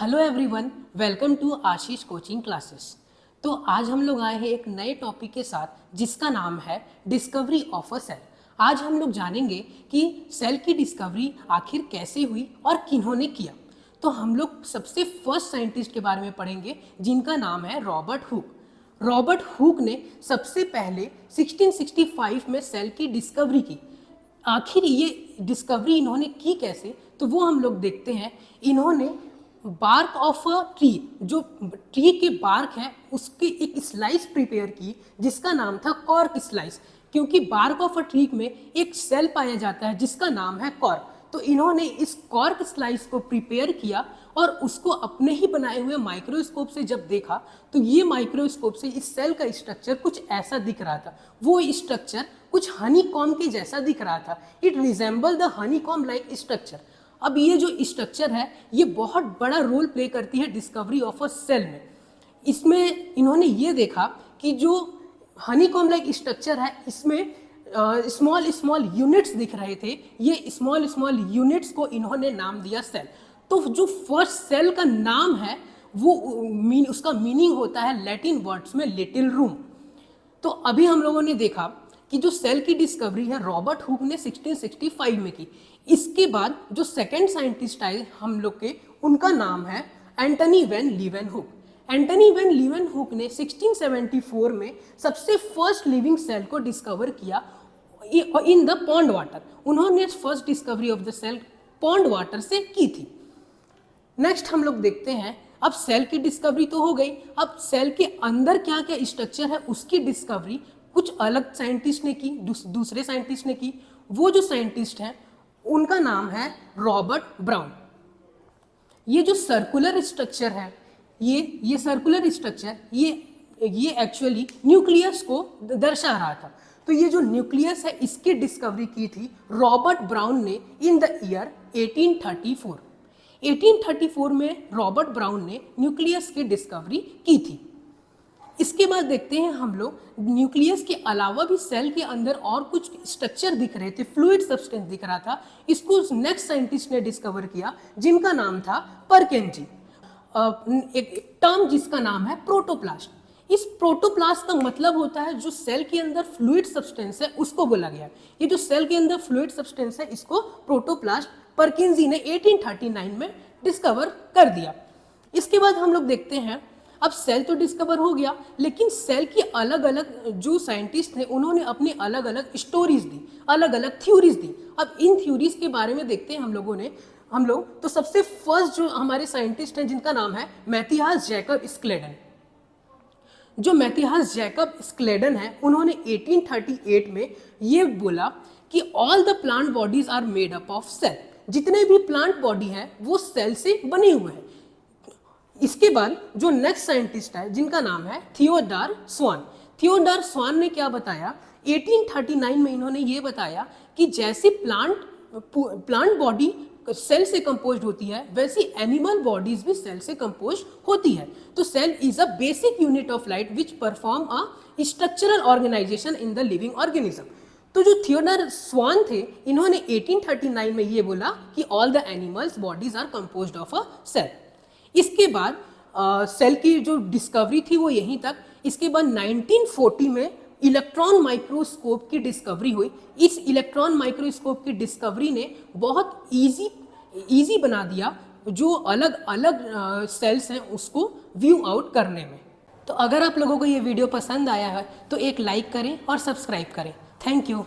Hello everyone, welcome to Ashish coaching classes. तो आज हम लोग आए हैं एक नए टॉपिक के साथ जिसका नाम है डिस्कवरी ऑफ अ सेल। आज हम लोग जानेंगे कि सेल की डिस्कवरी आखिर कैसे हुई और किन्होंने किया। तो हम लोग सबसे फर्स्ट साइंटिस्ट के बारे में पढ़ेंगे जिनका नाम है रॉबर्ट हुक। रॉबर्ट हुक ने सबसे पहले 1665 में सेल की डिस्कवरी की। आखिर ये डिस्कवरी इन्होंने की कैसे, तो वो हम लोग देखते हैं। इन्होंने बार्क ऑफ अ ट्री, जो ट्री के बार्क है उसकी एक स्लाइस प्रिपेयर की जिसका नाम था कॉर्क स्लाइस, क्योंकि बार्क ऑफ अ ट्री में एक सेल पाया जाता है जिसका नाम है कॉर्क। तो इन्होंने इस कॉर्क स्लाइस को प्रिपेयर किया और उसको अपने ही बनाए हुए माइक्रोस्कोप से जब देखा तो ये माइक्रोस्कोप से इस सेल का स्ट्रक्चर कुछ ऐसा दिख रहा था। वो स्ट्रक्चर कुछ हनी कॉम के जैसा दिख रहा था। It resemble the honey com like structure. अब ये जो स्ट्रक्चर है ये बहुत बड़ा रोल प्ले करती है डिस्कवरी ऑफ अ सेल में। इसमें इन्होंने ये देखा कि जो हनी कॉम लाइक स्ट्रक्चर है इसमें स्मॉल स्मॉल यूनिट्स दिख रहे थे। ये स्मॉल स्मॉल यूनिट्स को इन्होंने नाम दिया सेल। तो जो फर्स्ट सेल का नाम है वो उसका मीनिंग होता है लैटिन वर्ड्स में लिटिल रूम। तो अभी हम लोगों ने देखा कि जो सेल की डिस्कवरी है रॉबर्ट हुक ने 1665 में की। इसके बाद जो सेकंड साइंटिस्ट आए हम लोग के, उनका नाम है Antonie van Leeuwenhoek. Antonie van Leeuwenhoek ने 1674 में सबसे फर्स्ट लिविंग सेल को डिस्कवर किया इन द पॉन्ड वाटर। उन्होंने first discovery of the cell pond water से की थी। नेक्स्ट हम लोग देखते हैं, अब सेल की डिस्कवरी तो हो गई, अब सेल के अंदर क्या क्या स्ट्रक्चर है उसकी डिस्कवरी कुछ अलग साइंटिस्ट ने की, दूसरे साइंटिस्ट ने की। वो जो साइंटिस्ट हैं उनका नाम है रॉबर्ट ब्राउन। ये जो सर्कुलर स्ट्रक्चर है, ये सर्कुलर स्ट्रक्चर ये एक्चुअली न्यूक्लियस को दर्शा रहा था। तो ये जो न्यूक्लियस है इसकी डिस्कवरी की थी रॉबर्ट ब्राउन ने इन द ईयर 1834। 1834 में रॉबर्ट ब्राउन ने न्यूक्लियस की डिस्कवरी की थी। इसके बाद देखते हैं हम लोग न्यूक्लियस के अलावा भी सेल के अंदर और कुछ स्ट्रक्चर दिख रहे थे, फ्लूइड सब्सटेंस दिख रहा था। इसको नेक्स्ट साइंटिस्ट ने डिस्कवर किया जिनका नाम था परकेंजी। एक टर्म जिसका नाम है प्रोटोप्लास्ट। इस प्रोटोप्लास्ट का मतलब होता है जो सेल के अंदर फ्लूइड सब्सटेंस है उसको बोला गया। ये जो सेल के अंदर फ्लूइड सब्सटेंस है इसको प्रोटोप्लास्ट परकिंजी ने 1839 में डिस्कवर कर दिया। इसके बाद हम लोग देखते हैं, अब सेल तो डिस्कवर हो गया लेकिन सेल की अलग अलग जो साइंटिस्ट थे उन्होंने अपनी अलग अलग स्टोरीज दी, अलग अलग थ्योरीज दी। अब इन थ्योरीज के बारे में देखते हैं हम लोग तो सबसे फर्स्ट जो हमारे साइंटिस्ट हैं जिनका नाम है मैथियास जैकब स्क्लेडन। जो मैथियास जैकब स्क्लेडन है उन्होंने 1838 में ये बोला कि all the plant bodies are made up of cell. जितने भी प्लांट बॉडी हैं वो सेल से बने हुए हैं। इसके बाद जो नेक्स्ट साइंटिस्ट है जिनका नाम है थियोडोर स्वान। थियोडोर स्वान ने क्या बताया, 1839 में इन्होंने ये बताया कि जैसे प्लांट बॉडी सेल से कंपोज्ड होती है वैसी एनिमल बॉडीज भी सेल से कंपोज्ड होती है। तो cell is a basic unit of life which perform a structural organisation in the living organism. तो जो थियोडोर स्वान थे इन्होंने 1839 में ये बोला कि all the animals bodies are composed of a cell. इसके बाद सेल की जो डिस्कवरी थी वो यहीं तक। इसके बाद 1940 में इलेक्ट्रॉन माइक्रोस्कोप की डिस्कवरी हुई। इस इलेक्ट्रॉन माइक्रोस्कोप की डिस्कवरी ने बहुत इजी बना दिया जो अलग अलग सेल्स हैं उसको व्यू आउट करने में। तो अगर आप लोगों को ये वीडियो पसंद आया है तो एक लाइक करें और सब्सक्राइब करें। Thank you.